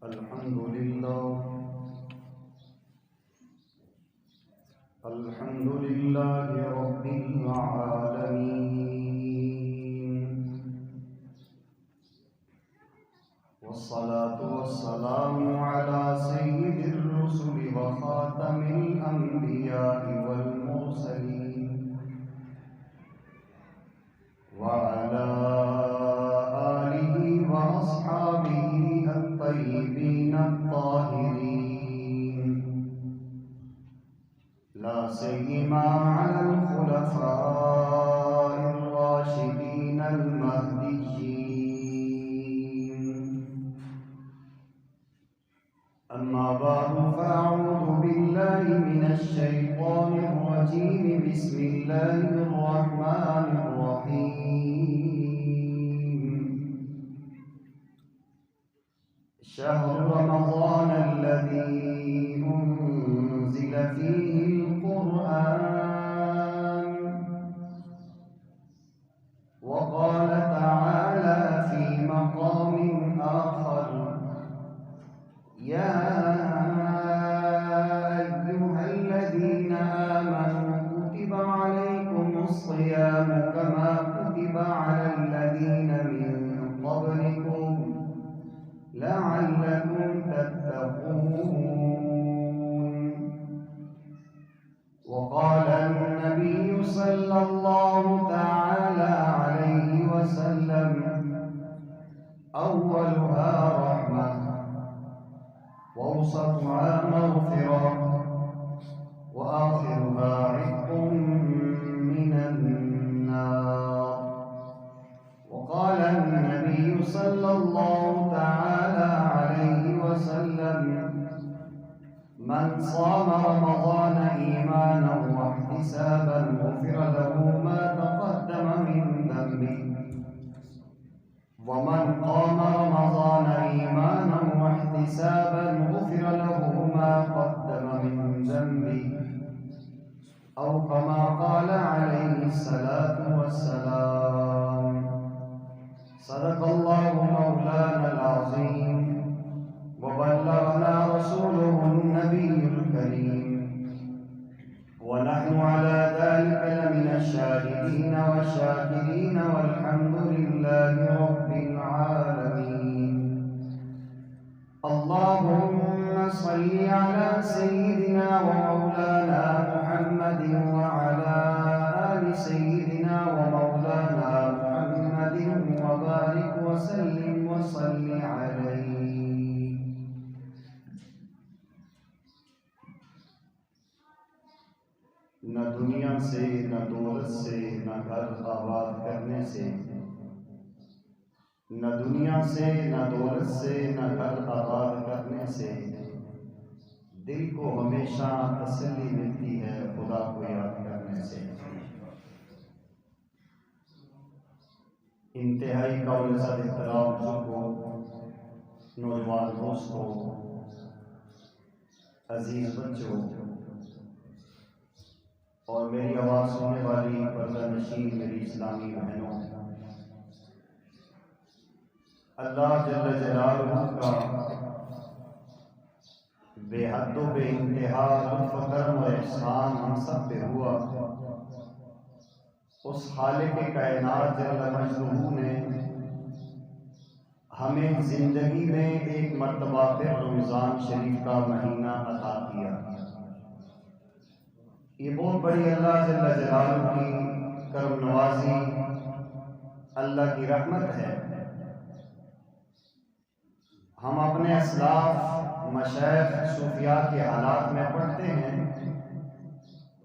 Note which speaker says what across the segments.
Speaker 1: الحمد لله رب العالمين، والصلاة والسلام على سيد الرسل وخاتم الأنبياء والمرسلين، وعلى آله وأصحابه الطيبين الطاهرين، لا سيما على الخلفاء الراشدين المهديين. أما بعد، فأعوذ بالله من الشيطان الرجيم. بسم الله الرحمن الرحيم. شهر رمضان الذي أنزل فيه القرآن. وقال تعالى في مقام آخر: يا أيها الذين آمنوا كتب عليكم الصيام كما كتب على الذين من قبلكم لعلكم تتقون. وقال النبي صلى الله تعالى عليه وسلم: أولها رحمة، وأوسطها مغفرة، وآخرها عتق من النار. وقال النبي صلى الله تعالى عليه وسلم: من صام رمضان إيمانا واحتسابا غفر له ما تقدم من ذنبه، ومن قام رمضان إيمانا واحتسابا غفر له ما قدم من ذنبه، أو كما قال عليه الصلاة والسلام. صدق الله مولانا العظيم، وبلغنا رسوله النبي الكريم، ونحن على ذلك لمن الشاهدين والشاكرين، والحمد لله رب العالمين. اللهم صل على سيدنا ومولانا محمد وعلى آل سيدنا ومولانا محمد، وبارك وسلم وصل عليه. نہ دنیا سے، نہ دولت سے، نہ گھر آباد کرنے سے، نہ دنیا سے، نہ دولت سے، نہ گھر آباد کرنے سے دل کو ہمیشہ تسلی ملتی ہے خدا کو یاد کرنے سے۔ انتہائی قابل احترام بزرگوں، نوجوان دوستوں، عزیز بچوں اور میری آواز سننے والی پردہ نشین میری اسلامی بہنوں، اللہ جل جلالہ کا بے حد و بے انتہا لطف و کرم و احسان ہم سب پہ ہوا۔ اس خالق کائنات جل مجدہ نے ہمیں زندگی میں ایک مرتبہ پھر رمضان شریف کا مہینہ عطا کیا۔ یہ بہت بڑی اللہ جل جلالہ کی کرم نوازی، اللہ کی رحمت ہے۔ ہم اپنے اسلاف، مشائخ، صوفیاء کے حالات میں پڑھتے ہیں،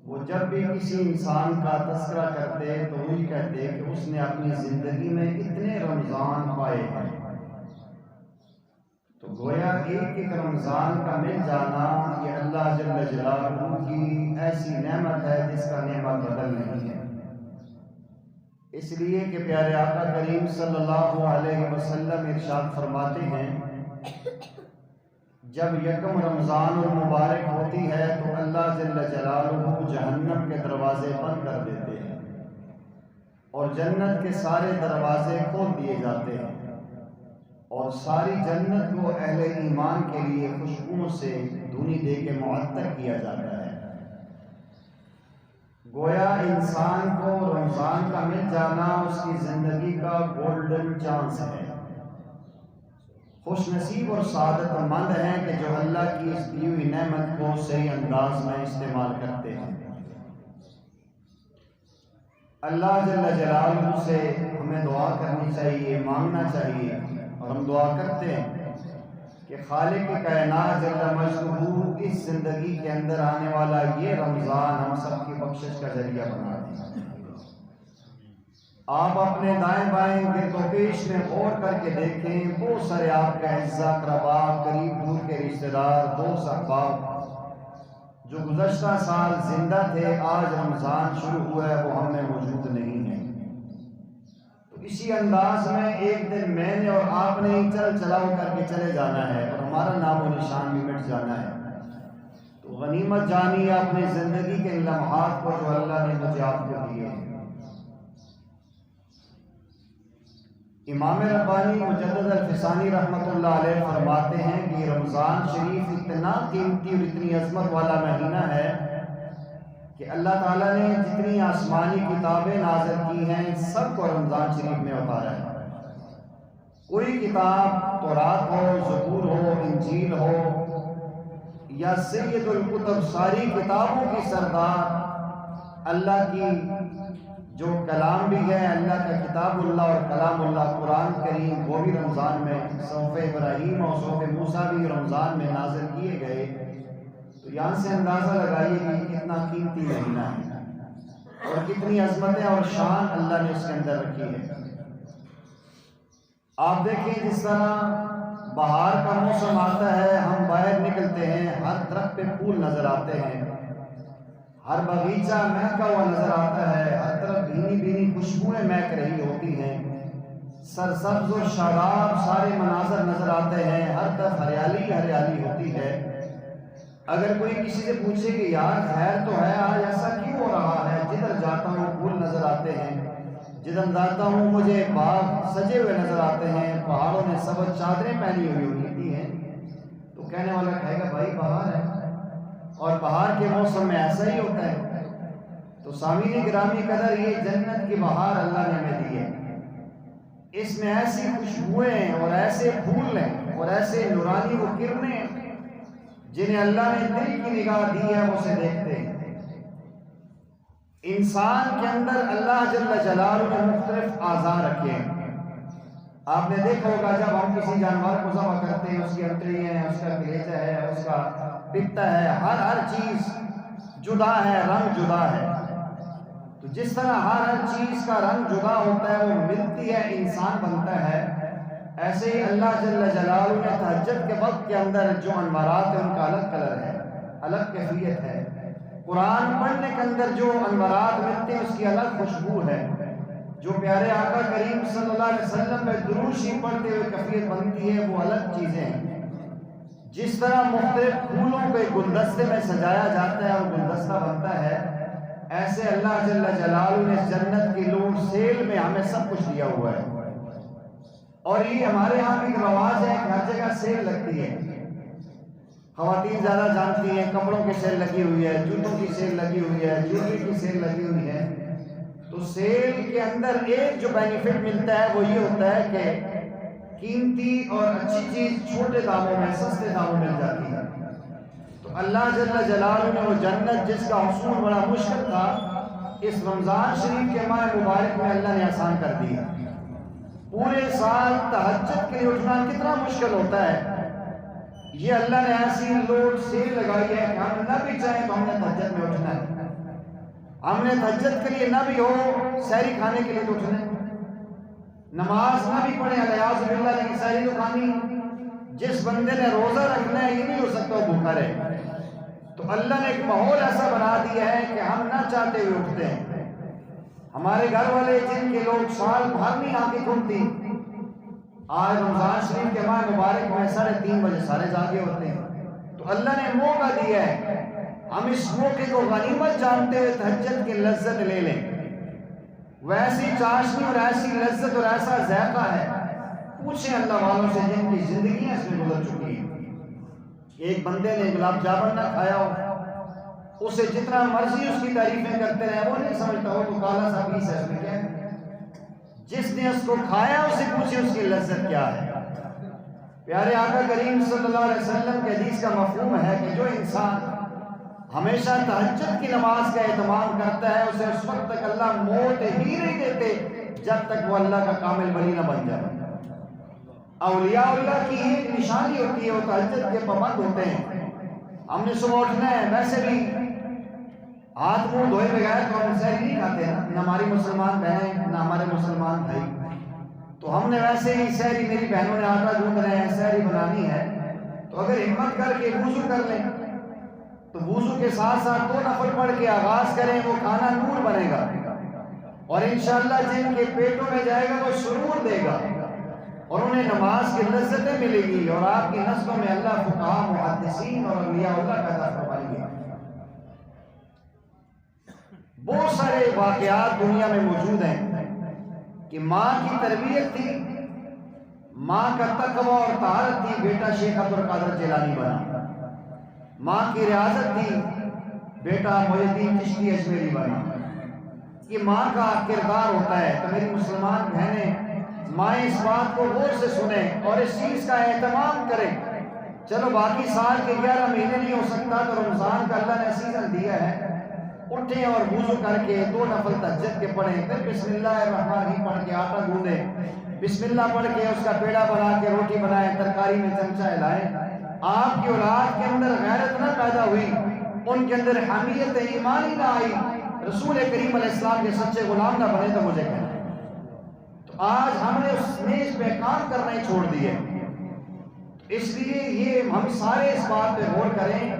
Speaker 1: وہ جب بھی کسی انسان کا تذکرہ کرتے تو وہی کہتے کہ اس نے اپنی زندگی میں اتنے رمضان پائے ہیں۔ تو گویا ایک ایک رمضان کا مل جانا یہ اللہ جل جلالہ کی ایسی نعمت ہے جس کا نعمت بدل نہیں ہے۔ اس لیے کہ پیارے آقا کریم صلی اللہ علیہ وسلم ارشاد فرماتے ہیں، جب یکم رمضان المبارک ہوتی ہے تو اللہ جل جلالہ جہنم کے دروازے بند کر دیتے ہیں اور جنت کے سارے دروازے کھول دیے جاتے ہیں۔ اور ساری جنت کو اہل ایمان کے لیے خوشبوؤں سے دھونی دے کے معطر کیا جاتا ہے۔ گویا انسان کو رمضان کا مل جانا اس کی زندگی کا گولڈن چانس ہے۔ خوش نصیب اور سعادت مند ہیں کہ جو اللہ کی اس دی ہوئی نعمت کو صحیح انداز میں استعمال کرتے ہیں۔ اللہ جل جلالہ سے ہمیں دعا کرنی چاہیے، مانگنا چاہیے، اور ہم دعا کرتے ہیں کہ خالق کائنات جل مجدہ اس زندگی کے اندر آنے والا یہ رمضان ہم سب کی بخشش کا ذریعہ بنا دیں۔ آپ اپنے دائیں بائیں گرد و پیش میں غور کر کے دیکھیں، بہت سارے آپ کے اعزاء اقربا، قریب دور کے رشتہ دار، دوست احباب جو گزشتہ سال زندہ تھے، آج رمضان شروع ہوا ہے، وہ ہم میں موجود نہیں ہیں۔ تو اسی انداز میں ایک دن میں نے اور آپ نے ہی چل چلاؤ کر کے چلے جانا ہے اور ہمارا نام و نشان بھی مٹ جانا ہے۔ تو غنیمت جانی اپنی زندگی کے لمحات کو جو اللہ نے مجھے آپ کو دیے ہیں۔ امام ربانی مجدد الفسانی رحمۃ اللہ علیہ فرماتے ہیں کہ رمضان شریف اتنا قیمتی اور اتنی عظمت والا مہینہ ہے کہ اللہ تعالیٰ نے جتنی آسمانی کتابیں نازل کی ہیں سب کو رمضان شریف میں اتارا ہے۔ کوئی کتاب تورات ہو، زبور ہو، انجیل ہو یا سید الکتب، ساری کتابوں کی سردار اللہ کی جو کلام بھی ہے، اللہ کا کتاب اللہ اور کلام اللہ قرآن کریم، وہ بھی رمضان میں، صحف ابراہیم اور صحف موسیٰ بھی رمضان میں نازل کیے گئے۔ تو یہاں سے اندازہ لگائیے کہ کتنا قیمتی مہینہ ہے اور کتنی عظمتیں اور شان اللہ نے اس کے اندر رکھی ہے۔ آپ دیکھیں جس طرح بہار کا موسم آتا ہے، ہم باہر نکلتے ہیں، ہر درخت پہ پھول نظر آتے ہیں، ہر باغیچہ مہکا ہوا نظر آتا ہے، ہر طرف بھینی بھینی خوشبوئیں مہک رہی ہوتی ہیں، سرسبز و شاداب سارے مناظر نظر آتے ہیں، ہر طرف ہریالی ہریالی ہوتی ہے۔ اگر کوئی کسی سے پوچھے کہ یار خیر تو ہے، آج ایسا کیوں ہو رہا ہے؟ جدھر جاتا ہوں پھول نظر آتے ہیں، جدھر جاتا ہوں مجھے باغ سجے ہوئے نظر آتے ہیں، پہاڑوں نے سبز چادریں پہنی ہوئی ہوتی ہیں، تو کہنے والا کہے گا بھائی بہار ہے، اور بہار کے موسم میں ایسا ہی ہوتا ہے۔ تو سامعین گرامی قدر، یہ جنت کی بہار اللہ نے ہمیں دی ہے، اس میں ایسی خوشبوئیں اور ایسے پھول ہیں اور ایسے نورانی وہ کرنیں جنہیں اللہ نے دل کی نگاہ دی ہے، وہ اسے دیکھتے ہیں۔ انسان کے اندر اللہ جل جلالہ نے مختلف اعضاء رکھے ہیں۔ آپ نے دیکھا ہوگا جب ہم کسی جانور کو ذبح کرتے ہیں، اس کی انتڑی ہے، اس کا کلیجہ ہے، اس کا پتا ہے، ہر چیز جدا ہے، رنگ جدا ہے۔ تو جس طرح ہر چیز کا رنگ جدا ہوتا ہے، وہ ملتی ہے انسان بنتا ہے، ایسے ہی اللہ جل جلالہ نے تہجد کے وقت کے اندر جو انوارات ہیں ان کا الگ کلر ہے، الگ کیفیت ہے۔ قرآن پڑھنے کے اندر جو انوارات ملتے ہیں اس کی الگ خوشبو ہے۔ جو پیارے آقا کریم صلی اللہ علیہ وسلم پہ درود شریف پڑھتے ہوئے کیفیت بنتی ہے، وہ الگ چیزیں ہیں۔ جس طرح مختلف پھولوں کو ایک گلدستے میں سجایا جاتا ہے اور گلدستہ بنتا ہے، ایسے اللہ جل جلالہ نے جنت کی لوٹ سیل میں ہمیں سب کچھ دیا ہوا ہے۔ اور یہ ہمارے ہاں بھی رواج ہے کہ ہر جگہ سیل لگتی ہے۔ خواتین زیادہ جانتی ہیں، کپڑوں کی سیل لگی ہوئی ہے، جوتوں کی سیل لگی ہوئی ہے، جویلری کی سیل لگی ہوئی ہے۔ تو سیل کے اندر ایک جو بینیفٹ ملتا ہے وہ یہ ہوتا ہے کہ قیمتی اور اچھی چیز چھوٹے داموں میں، سستے داموں مل جاتی ہے۔ تو اللہ جل جلالہ نے وہ جنت جس کا حصول بڑا مشکل تھا، اس رمضان شریف کے ماہ مبارک میں اللہ نے آسان کر دیا۔ پورے سال تہجد کے لیے اٹھنا کتنا مشکل ہوتا ہے، یہ اللہ نے ایسی لوٹ سیل لگائی ہے کہ ہم نہ بھی چاہیں تو ہم نے تہجد میں اٹھنا ہے۔ ہم نے تہجد کے لیے نہ بھی ہو، سحری کھانے کے لیے تو اٹھنا ہے، نماز نہ بھی پڑھیں، الیاذ باللہ لیکن سحری تو کھانی۔ جس بندے نے روزہ رکھنا ہے یہ نہیں ہو سکتا وہ بھوکا رہے۔ تو اللہ نے ایک ماحول ایسا بنا دیا ہے کہ ہم نہ چاہتے ہوئے اٹھتے ہیں۔ ہمارے گھر والے جن کے لوگ سال بھر نہیں آنکھیں کھلتی، آج رمضان شریف کے ماہ مبارک میں 3:30 بجے سارے جاگے ہوتے ہیں۔ تو اللہ نے موقع دیا ہے، ہم اس موقع کو غنیمت جانتے ہوئے تہجد کی لذت لے لیں۔ ویسی چاشنی اور ایسی لذت اور ایسا ذائقہ ہے، پوچھیں اللہ والوں سے جن کی زندگیاں اس میں گزر چکی ہیں. ایک بندے نے گلاب جامن نہ کھایا ہو، اسے جتنا مرضی اس کی تعریفیں کرتے رہے وہ نہیں سمجھتا ہو تو کالا سا پیس ہے اس میں کیا ہے. جس نے اس کو کھایا اسے پوچھے اس کی لذت کیا ہے. پیارے آقا کریم صلی اللہ علیہ وسلم کے حدیث کا مفہوم ہے کہ جو انسان ہمیشہ تہجد کی نماز کا اہتمام کرتا ہے اسے اس وقت تک اللہ موت ہی نہیں دیتے جب تک وہ اللہ کا کامل ولی نہ بن جائے. اولیاء اللہ کی ایک نشانی ہوتی ہے وہ تہجد کے پابند ہوتے ہیں. ہم نے صبح اٹھنا ہے، ویسے بھی ہاتھ منہ دھوئے بغیر تو ہم سحری نہیں کھاتے ہیں، نہ ہماری مسلمان بہنیں نہ ہمارے مسلمان بھائی. تو ہم نے ویسے ہی سحری، میری بہنوں نے آٹا گوندھ رہے ہیں، سحری بنانی ہے تو اگر ہمت کر کے وضو کر لیں تو وضو کے ساتھ ساتھ 2 نفل پڑھ کے آغاز کریں، وہ کھانا نور بنے گا اور انشاءاللہ جن کے پیٹوں میں جائے گا وہ سرور دے گا اور انہیں نماز کی لذتیں ملے گی اور آپ کی نسلوں میں اللہ فقہاء، محدثین اور اولیاء اللہ پیدا فرمائیں گے. بہت سارے واقعات دنیا میں موجود ہیں کہ ماں کی تربیت تھی، ماں کا تقوی اور طہارت تھی، بیٹا شیخ عبد القادر جیلانی بنا. ماں کی ریاضت تھی، بیٹا محی الدین چشتی اجمیری بنا. یہ ماں کا کردار ہوتا ہے. تو میری مسلمان بہنیں، مائیں اس بات کو غور سے سنیں اور اس چیز کا اہتمام کریں. چلو باقی سال کے 11 مہینے نہیں ہو سکتا تو رمضان کا اللہ نے سیزن دیا ہے، اٹھیں اور وضو کر کے 2 نفل تہجد کے پڑھیں، پھر بسم اللہ الرحمن الرحیم پڑھ کے آٹا گوندیں، بسم اللہ پڑھ کے اس کا پیڑا بنا کے روٹی بنائیں، ترکاری میں چمچہ ہلائیں. آپ کی اولاد کے اندر غیرت نہ پیدا ہوئی، ان کے اندر حمیت ایمانی نہ آئی، رسول کریم علیہ السلام کے سچے غلام نہ بنے تو مجھے کہنا. تو آج ہم نے اس میز پہ کام کرنا ہی چھوڑ دیے. اس لیے یہ ہم سارے اس بات پہ غور کریں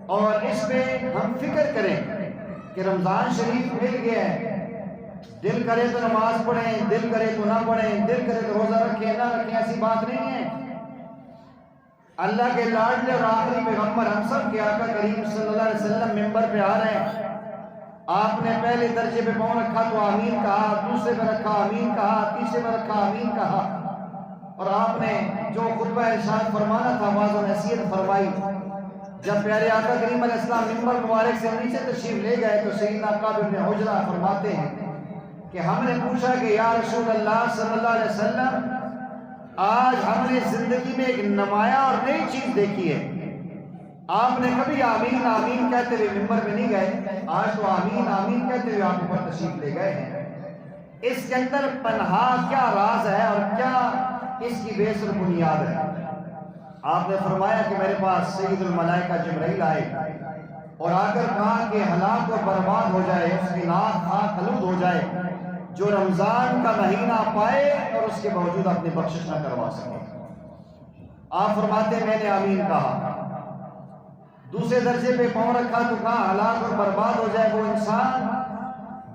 Speaker 1: اور اس پہ ہم فکر کریں کہ رمضان شریف مل گیا ہے، دل کرے تو نماز پڑھیں، دل کرے تو نہ پڑھیں، دل کرے تو روزہ رکھیں نہ رکھیں، ایسی بات نہیں ہے. اللہ کے لاڈلے اور آخری پیغمبر ہم سب کے آقا کریم صلی اللہ علیہ وسلم ممبر پہ آ رہے ہیں. آپ نے پہلے درجے پہ پاؤں رکھا تو آمین کہا، دوسرے پہ رکھا آمین کہا، تیسرے پہ رکھا آمین کہا اور آپ نے جو خطبہ ارشاد فرمانا تھا واضح و نصیحت فرمائی. جب پیارے آقا کریم علیہ السلام ممبر مبارک سے نیچے تشریف لے گئے تو سیدنا کعب بن عجرہ فرماتے ہیں کہ ہم نے پوچھا کہ یا رسول اللہ صلی اللہ علیہ وسلم، آج ہم نے زندگی میں ایک نمایاں اور نئی چیز دیکھی ہے. آپ نے کبھی آمین آمین کہتے ہوئے ممبر پہ نہیں گئے، آج تو آمین آمین کہتے ہوئے آپ اوپر تشریف لے گئے ہیں. اس کے اندر پنہا کیا راز ہے اور کیا اس کی بیسر بنیاد ہے؟ آپ نے فرمایا کہ میرے پاس سید الملائکہ جبرائیل آئے اور آ کر کہا کہ ہلاک اور برباد ہو جائے، اس کی ناک خاک آلود ہو جائے جو رمضان کا مہینہ پائے اور اس کے باوجود اپنی بخشش نہ کروا سکے. آپ فرماتے ہیں میں نے آمین کہا. دوسرے درجے پہ پاؤں رکھا تو کہا ہلاک اور برباد ہو جائے وہ انسان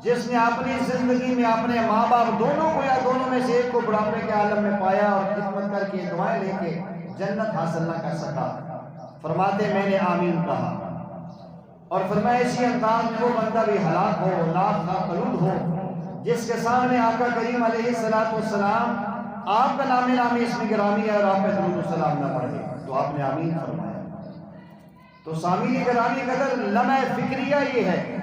Speaker 1: جس نے اپنی زندگی میں اپنے ماں باپ دونوں کو یا دونوں میں سے ایک کو بڑھاپے کے عالم میں پایا اور خدمت کر کے دعائیں لے کے جنت حاصل نہ کر سکا. فرماتے میں نے آمین کہا اور فرمایا اسی انداز میں وہ بندہ بھی ہلاک ہو، ناک خاک آلود ہو جس کے سامنے آقا کریم علیہ السلام آپ کا نام نامی اسم گرامی ہے اور آپ پہ درود و سلام نہ پڑھے. تو آپ نے آمین فرمایا. تو سامعین گرامی قدر لمحہ فکریہ یہ ہے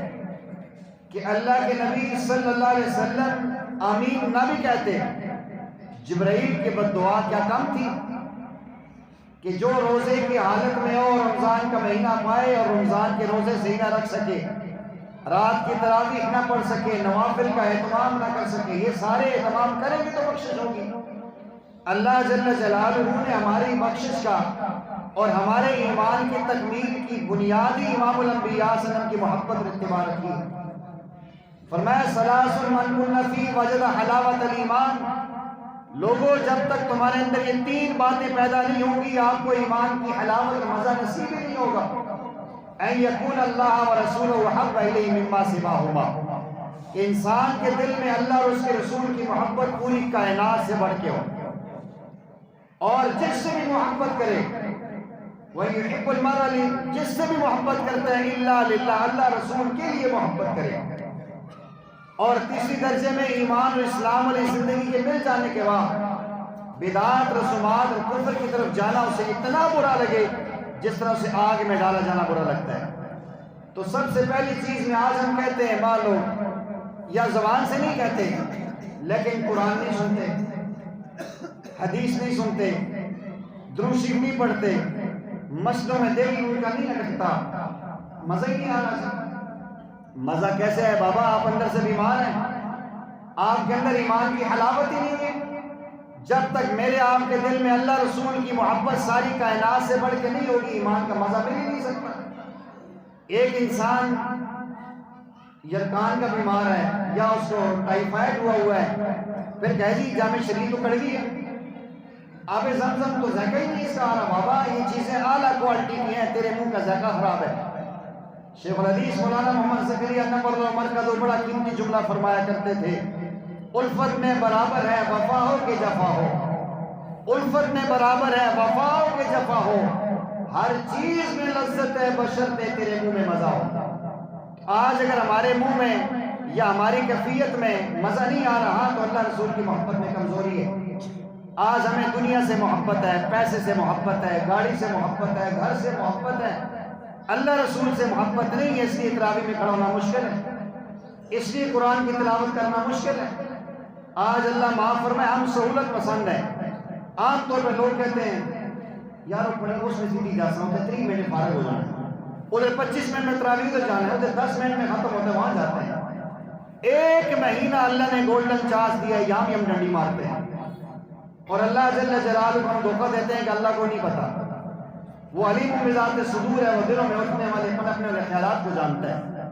Speaker 1: کہ اللہ کے نبی صلی اللہ علیہ وسلم آمین نہ بھی کہتے. جبرائیل کی بد دعا کیا کم تھی کہ جو روزے کی حالت میں ہو رمضان کا مہینہ پائے اور رمضان کے روزے صحیح نہ رکھ سکے، رات کی تراویح نہ پڑھ سکے، نوافل کا اہتمام نہ کر سکے. یہ سارے اہتمام کریں گے تو بخشش ہوگی. اللہ جل جلالہ نے ہماری بخشش کا اور ہمارے ایمان کی تکمیل کی بنیادی امام الانبیاء صلی اللہ علیہ وسلم کی محبت اور اتباع رکھی. فرمایا ثلاث من کن فیہ وجد حلاوۃ الایمان. لوگوں جب تک تمہارے اندر یہ 3 باتیں پیدا نہیں ہوں گی آپ کو ایمان کی حلاوت اور مزہ نصیب ہی نہیں ہوگا. ان یکون اللہ ورسولہ احب الیہ مما سواہما، کہ انسان کے دل میں اللہ اور اس کے رسول کی محبت پوری کائنات سے بڑھ کے ہو اور جس سے بھی محبت کرے وَيُحِبُّ الْمَرْءَ، جس سے بھی محبت کرتا ہے اِلَّا لِلَّهِ، اللہ رسول کے لیے محبت کرے. اور تیسری درجے میں ایمان اور اسلام والی زندگی کے مل جانے کے بعد بدعات رسومات اور کفر کی طرف جانا اسے اتنا برا لگے جس طرح اسے آگ میں ڈالا جانا برا لگتا ہے۔ تو سب سے پہلی چیز میں آج ہم کہتے ہیں مالو یا زبان سے نہیں کہتے لیکن قرآن نہیں سنتے، حدیث نہیں سنتے، درود شریف نہیں پڑھتے، مسجدوں میں دل ان کا نہیں لگتا، مزہ ہی نہیں آ رہا۔ مزہ کیسے ہے بابا؟ آپ اندر سے بیمار ہیں، آپ کے اندر ایمان کی حلاوت ہی نہیں ہے۔ جب تک میرے آپ کے دل میں اللہ رسول کی محبت ساری کائنات سے بڑھ کے نہیں ہوگی، ایمان کا مزہ مل ہی نہیں سکتا۔ ایک انسان یرکان کا بیمار ہے یا اس کو ٹائیفائڈ ہوا ہے، پھر کہہ دی جامع شریف تو کڑوی ہے، آب زمزم تو ذائقہ ہی نہیں اس کا آ رہا۔ بابا یہ چیزیں اعلیٰ کوالٹی کی ہیں، تیرے منہ کا ذائقہ خراب ہے۔ شیخ الحدیث مولانا محمد زکریا نور عمر کا دو بڑا قیمتی جملہ فرمایا کرتے تھے، الفت میں برابر ہے وفا ہو کہ جفا ہو، الفت میں برابر ہے وفا ہو کہ جفا ہو، ہر چیز میں لذت ہے بشرطے تیرے منہ میں مزہ ہو۔ آج اگر ہمارے منہ میں یا ہماری کیفیت میں مزہ نہیں آ رہا تو اللہ رسول کی محبت میں کمزوری ہے۔ آج ہمیں دنیا سے محبت ہے، پیسے سے محبت ہے، گاڑی سے محبت ہے، گھر سے محبت ہے، اللہ رسول سے محبت نہیں ہے، اس لیے تراویح میں کھڑا ہونا مشکل ہے، اس لیے قرآن کی تلاوت کرنا مشکل ہے۔ آج اللہ معاف فرمائے، ہم سہولت پسند ہے۔ عام طور پہ لوگ کہتے ہیں یار پڑے اس میں سیدھی جا سکتا ہوں 3 منٹ فارغ ہو جانا ہے، ادھر 25 منٹ میں تراویح تو جانا ہے، ادھر 10 منٹ میں ختم ہوتا ہے، وہاں جاتے ہیں۔ 1 مہینہ اللہ نے گولڈن چانس دیا ہے، یہاں بھی ہم ڈنڈی مارتے ہیں، اور اللہ جل جلالہ کو ہم دھوکہ دیتے ہیں کہ اللہ کو نہیں پتا۔ وہ علیم بذات صدور ہے، وہ دلوں میں اٹھنے والے اپنے خیالات کو جانتا ہے۔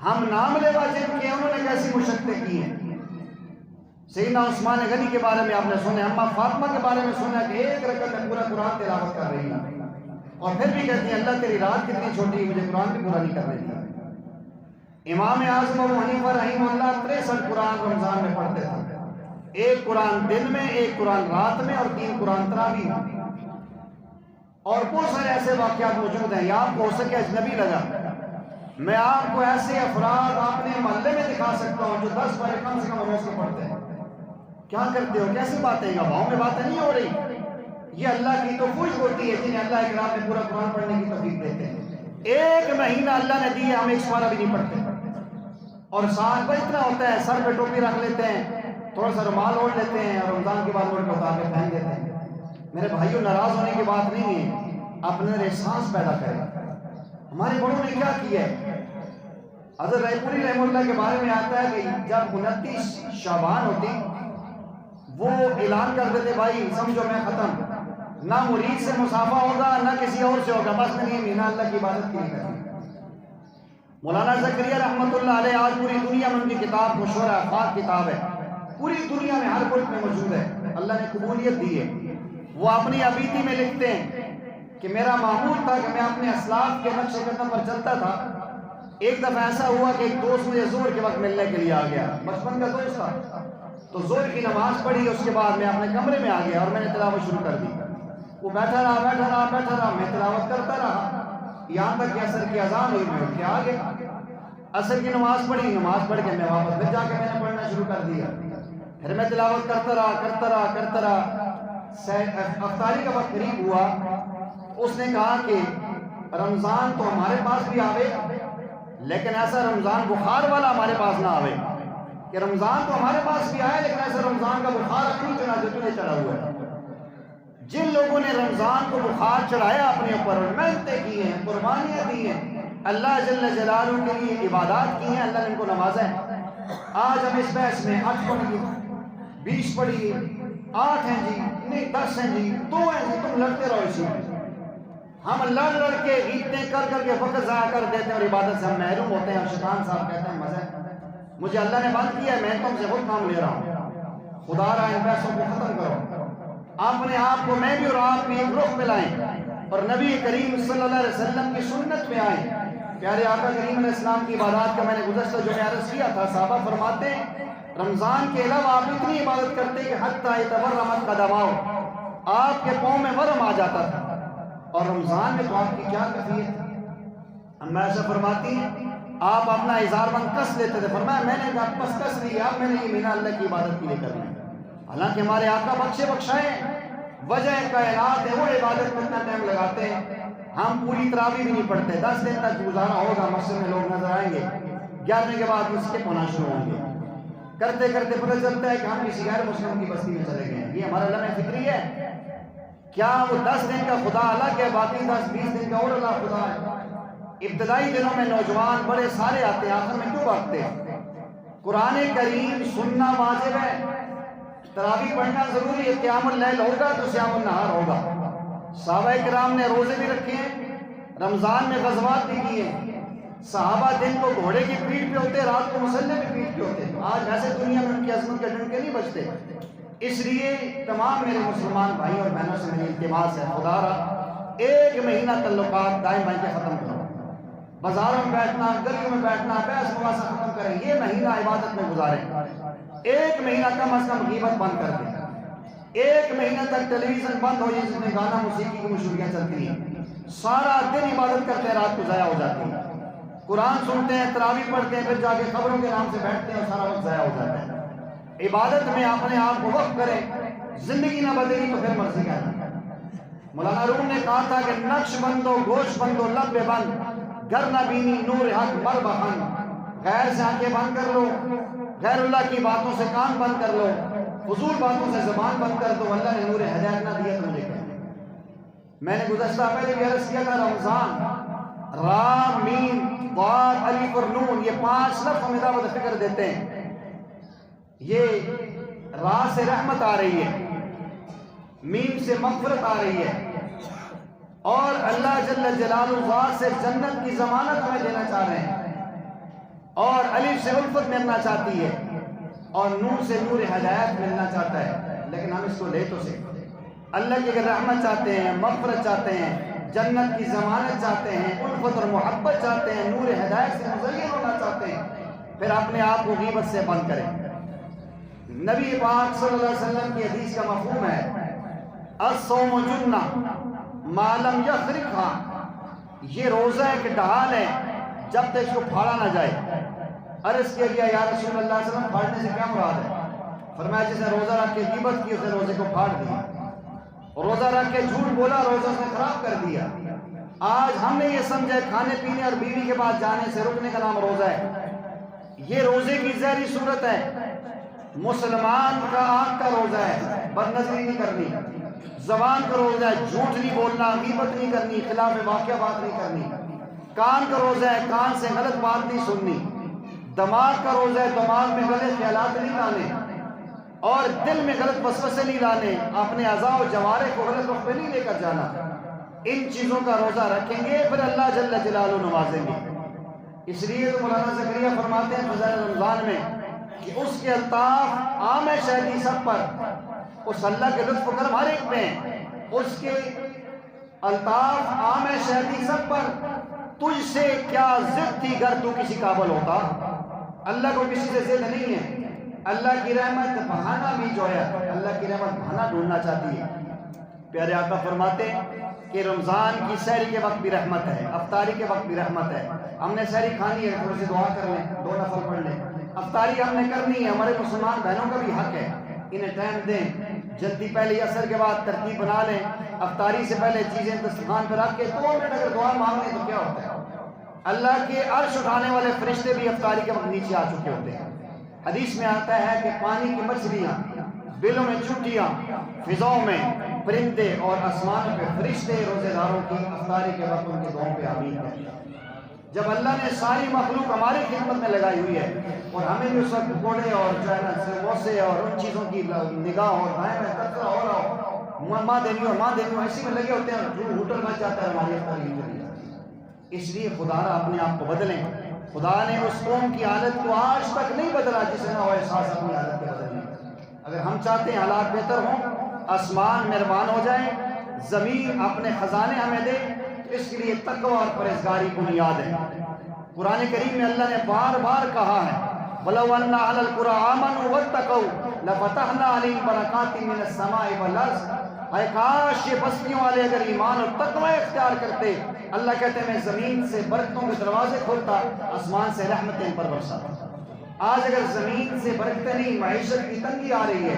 Speaker 1: ہم نام لیوا جن کے انہوں نے کیسی مشقتیں کی ہیں۔ سیدنا عثمان غنی کے بارے میں آپ نے سنا، اماں فاطمہ کے بارے میں سنا کہ 1 رکعت میں پورا قرآن تلاوت کر رہی ہیں، اور پھر بھی کہتی ہیں اللہ تیری رات کتنی چھوٹی ہے، مجھے قرآن بھی پورا نہیں کر رہی ہے۔ امام اعظم ابو حنیفہ رحمہ اللہ 63 قرآن رمضان میں پڑھتے تھے، 1 قرآن دن میں، 1 قرآن رات میں، اور 3 قرآن تراویح میں۔ اور بہت سارے ایسے واقعات موجود ہیں، یا آپ کو ہو سکے اجنبی لگا، میں آپ کو ایسے افراد اپنے محلے میں دکھا سکتا ہوں جو 10 بارے کم سے کم روز کو پڑھتے ہیں۔ کیا کرتے ہو؟ کیسی باتیں؟ گواہوں میں باتیں نہیں ہو رہی، یہ اللہ کی توفیق ہوتی ہے جنہیں اللہ کے راہ میں پورا قرآن پڑھنے کی توفیق دیتے ہیں۔ 1 مہینہ اللہ نے دیا، ہم 1 سپارہ بھی نہیں پڑھتے، اور ساتھ پر اتنا ہوتا ہے سر پہ ٹوپی رکھ لیتے ہیں، تھوڑا سا رومال اوڑھ لیتے ہیں، اور رمضان کے بعد اوڑھ کے اتار کے پہن دیتے ہیں۔ میرے بھائیوں، ناراض ہونے کی بات نہیں ہے، اپنے احساس پیدا کریں۔ ہمارے بڑوں نے کیا کیا ہے؟ حضرت رائے پوری رحمہ اللہ کے بارے میں آتا ہے کہ جب 29 شعبان ہوتی وہ اعلان کر دیتے بھائی سمجھو میں ختم، نہ مرید سے مصافحہ ہوگا نہ کسی اور سے ہوگا، بس میں یہ مہینہ اللہ کی عبادت کی نہیں کرتی۔ مولانا زکریا رحمۃ اللہ علیہ آج پوری دنیا میں ان کی کتاب مشہور ہے، افاق کتاب ہے، پوری دنیا میں ہر ملک میں موجود ہے، اللہ نے قبولیت دی ہے۔ وہ اپنی عبیدی میں لکھتے ہیں کہ میرا معمول تھا کہ میں اپنے اسلاف کے نقش قدم پر چلتا تھا۔ ایک دفعہ ایسا ہوا کہ ایک دوست مجھے ظہر کے وقت ملنے کے لیے آ گیا، بچپن کا دوست تھا، تو ظہر کی نماز پڑھی، اس کے بعد میں اپنے کمرے میں آ گیا اور میں نے تلاوت شروع کر دی۔ وہ بیٹھا رہا، میں تلاوت کرتا رہا، یہاں تک کہ عصر کی اذان ہوئی، میں اٹھ کے آ گیا، عصر کی نماز پڑھی، نماز پڑھ کے میں واپس پھر جا کے میں نے پڑھنا شروع کر دیا، پھر میں تلاوت کرتا رہا۔ افطاری کا وقت قریب ہوا، اس نے کہا کہ رمضان تو ہمارے پاس بھی آوے، لیکن ایسا رمضان بخار والا ہمارے پاس نہ آوے، کہ رمضان تو ہمارے پاس بھی آئے لیکن ایسا رمضان کا بخار اپنی چڑھا جو تجھے چڑھا ہوا ہے۔ جن لوگوں نے رمضان کو بخار چڑھایا اپنے اوپر، محنتیں کی ہیں، قربانیاں دی ہیں، اللہ جل جلالہ کے لیے عبادات کی ہیں، اللہ نے ان کو نوازا ہے۔ آج ہم اس بحث میں 8 پڑھیے، 20 پڑھیے، 8 ہیں جی، نہیں 10 ہیں جی، 2 ہیں جی، تم لڑتے رہو اسی میں۔ ہم لڑ کے عیدیں کر کے وقت ضائع کر دیتے ہیں اور عبادت سے ہم محروم ہوتے ہیں، اور شیطان صاحب کہتے ہیں مزہ ہے، مجھے اللہ نے بند کیا ہے، میں تم سے خود کام لے رہا ہوں، خدا را ان پیسوں کو ختم کرو۔ اپنے آپ کو میں بھی اور آپ بھی ایک رخ پہ لائیں اور نبی کریم صلی اللہ علیہ وسلم کی سنت میں آئیں۔ پیارے آقا کریم علیہ السلام کی عبادات کا میں نے گزشتہ جو میں عرض کیا تھا، صحابہ فرماتے ہیں رمضان کے علاوہ آپ اتنی عبادت کرتے کہ حتی یتورمت قدماؤ، آپ کے پاؤں میں ورم آ جاتا تھا، اور رمضان میں تو آپ کی کیا کیفیت ہے؟ ہم ایسا فرماتی ہیں آپ اپنا اظہار بند کس لیتے تھے، فرمایا میں نے کہا بس کس نہیں، اب میں نے یہ مہینہ اللہ کی عبادت کے لیے کرنا ہے، حالانکہ ہمارے آقا بخشے بخشائے وجہ کائنات ہے، وہ عبادت میں اتنا ٹائم لگاتے ہیں، ہم پوری تراویح بھی نہیں پڑھتے، 10 دن تک گزارا ہوگا، مسجد میں لوگ نظر آئیں گے، 11ویں کے بعد اس کے ہونا شروع ہوں گے، کرتے کرتے پتہ چلتا ہے کہ ہم کسی غیر مسلم کی بستی میں چلے گئے ہیں۔ یہ ہمارا لمحہ فکری ہے؟ کیا وہ 10 دن کا خدا الگ ہے، باقی 10-20 دن کا اور اللہ خدا ہے؟ ابتدائی دنوں میں نوجوان بڑے سارے آتے ہیں، آخر میں کیوں بھاگتے ہیں؟ قرآن کریم سننا واجب ہے، تراویح پڑھنا ضروری ہے، قیام اللیل ہوگا تو صیام النہار ہوگا۔ صحابہ کرام نے روزے بھی رکھے ہیں، رمضان میں غزوات بھی کیے ہیں، صحابہ دن کو گھوڑے کی پیٹھ پہ ہوتے، رات کو مسلح کی پیٹھ پہ ہوتے۔ آج ویسے دنیا میں ان کی عظمت کے ڈنکے نہیں بجتے۔ اس لیے تمام میرے مسلمان بھائی اور بہنوں سے میری التماس ہے، خدا را 1 مہینہ تعلقات دائیں بائیں کے ختم کرو، بازاروں میں بیٹھنا، گلیوں میں بیٹھنا، بحث مباحثہ ختم کریں، یہ مہینہ عبادت میں گزاریں۔ 1 مہینہ کم از کم غیبت بند کر دیں، 1 مہینہ تک ٹیلی ویژن بند ہو جس میں گانا موسیقی کی مشہوریاں چلتی ہیں، سارا دن عبادت کرتے ہیں، رات کو ضائع ہو جاتی ہے، قرآن سنتے ہیں، تراویح پڑھتے ہیں، پھر جا کے خبروں کے نام سے بیٹھتے ہیں اور سارا وقت ضائع ہو جاتا ہے۔ عبادت میں اپنے آپ کو وقف کریں، زندگی نہ بدلی تو پھر مرضی کا ہے۔ مولانا روم نے کہا تھا کہ نقش بندو گوش بندو لب بند، گر نہ بینی نور حق مر بہن، غیر سے آنکھیں بند کر لو، غیر اللہ کی باتوں سے کان بند کر لو، فضول باتوں سے زبان بند کر دو، اللہ نے نور ہدایت نہ دیا تو مجھے کیا؟ میں نے گزشتہ پہلے بھی عرض کیا تھا، رمضان را میم ضاد الف اور نون، یہ 5 لفظ ہمیں دعوت فکر دیتے ہیں۔ یہ را سے رحمت آ رہی ہے، میم سے مغفرت آ رہی ہے، اور اللہ جل جلالہ سے جنت کی ضمانت ہمیں دینا چاہ رہے ہیں، اور الف سے الفت ملنا چاہتی ہے، اور نور سے نور ہدایت ملنا چاہتا ہے، لیکن ہم اس کو لے تو سکتے۔ اللہ کی اگر رحمت چاہتے ہیں، مغفرت چاہتے ہیں، جنت کی ضمانت چاہتے ہیں، الفت اور محبت چاہتے ہیں، نور ہدایت سے مزین ہونا چاہتے ہیں، پھر اپنے آپ کو غیبت سے بند کریں۔ نبی پاک صلی اللہ علیہ وسلم کی حدیث کا مفہوم ہے الصوم جنہ ما لم یخرقها، یہ روزہ ایک ڈھال ہے جب تک اس کو پھاڑا نہ جائے۔ عرض کیا گیا یا رسول اللہ صلی اللہ علیہ وسلم پھاڑنے سے کیا مراد ہے؟ فرمایا جس نے روزہ رکھ کے غیبت کی اس نے روزے کو پھاڑ دیا، روزہ رکھ کے جھوٹ بولا روزہ اس نے خراب کر دیا۔ آج ہم نے یہ سمجھا کھانے پینے اور بیوی کے پاس جانے سے رکنے کا نام روزہ ہے، یہ روزے کی ظاہری صورت ہے۔ مسلمان کا آنکھ کا روزہ ہے، بد نظری نہیں کرنی، زبان کا روزہ ہے، جھوٹ نہیں بولنا، غیبت نہیں کرنی، خلاف واقعہ بات نہیں کرنی، کان کا روزہ ہے، کان سے غلط بات نہیں سننی، دماغ کا روزہ ہے، دماغ میں غلط خیالات نہیں لانے، اور دل میں غلط وسوسے نہیں لانے، اپنے اعضاء و جوارح کو غلط وقت پہ نہیں لے کر جانا۔ ان چیزوں کا روزہ رکھیں گے پھر اللہ جل جلالہ نوازیں گے۔ اس لیے تو مولانا زکریا فرماتے ہیں فضائل رمضان میں کہ اس کے الطاف عام شہدی سب پر، اس اللہ کے لطف و کرم ہر ایک پہ ہیں، اس کے الطاف عام شہدی سب پر، تجھ سے کیا ضد تھی گر تو کسی قابل ہوتا۔ اللہ کو کسی سے ضد نہیں ہے، اللہ کی رحمت بہانہ بھی جو ہے، اللہ کی رحمت بہانہ ڈھونڈنا چاہتی ہے۔ پیارے آقا فرماتے کہ رمضان کی سحری کے وقت بھی رحمت ہے، افطاری کے وقت بھی رحمت ہے۔ ہم نے سحری کھانی ہے، تھوڑی سی دعا کر لیں، 2 نفل پڑھ لیں، افطاری ہم نے کرنی ہے، ہمارے مسلمان بہنوں کا بھی حق ہے، انہیں ٹائم دیں، جلدی پہلے عصر کے بعد ترتیب بنا لیں، افطاری سے پہلے چیزیں دسترخوان پہ رکھ کے 2 منٹ اگر دعا مانگیں تو کیا ہوتا ہے؟ اللہ کے عرش اٹھانے والے فرشتے بھی افطاری کے وقت نیچے آ چکے ہوتے ہیں۔ حدیث میں آتا ہے کہ پانی کی مچھلیاں، بلوں میں چونٹیاں، فضاؤں میں پرندے اور آسمان پہ فرشتے روزے داروں کی افطاری کے وقت ان کے دعاؤں پہ آمین کہتے ہیں۔ جب اللہ نے ساری مخلوق ہماری خدمت میں لگائی ہوئی ہے اور ہمیں بھی اس وقت پکوڑے اور جو ہے نا سموسے اور ان چیزوں کی نگاہ اور دائیں میں کترا ہو رہا ہو، ماں دینی اور ماں دینی ایسی میں لگے ہوتے ہیں، جو ہوٹل بچ جاتا ہے ہماری افطاری نہیں چلی جاتی۔ اس لیے خدا را اپنے آپ کو بدلیں۔ خدا نے اس قوم کی حالت کو آج تک نہیں بدلا جس نے وہ احساس اپنی حالت کے بدلنے۔ اگر ہم چاہتے ہیں حالات بہتر ہوں، آسمان مہربان ہو جائیں، زمین اپنے خزانے ہمیں دے، اس کے لیے تقوی اور پرہیزگاری بنیاد ہے۔ قرآن کریم میں اللہ نے بار بار کہا ہے وَلَوْ أَنَّ أَهْلَ الْقُرَىٰ آمَنُوا وَاتَّقَوْا لَفَتَحْنَا عَلَيْهِمْ بَرَكَاتٍ مِّنَ السَّمَاءِ وَالْأَرْضِ، اے کاش یہ بستیوں والے اگر ایمان اور تقوی اختیار کرتے، اللہ کہتے ہیں میں زمین سے برکتوں کے دروازے کھولتا، آسمان سے رحمتیں پر برساتا۔ آج اگر زمین سے برکتیں نہیں، معیشت کی تنگی آ رہی ہے،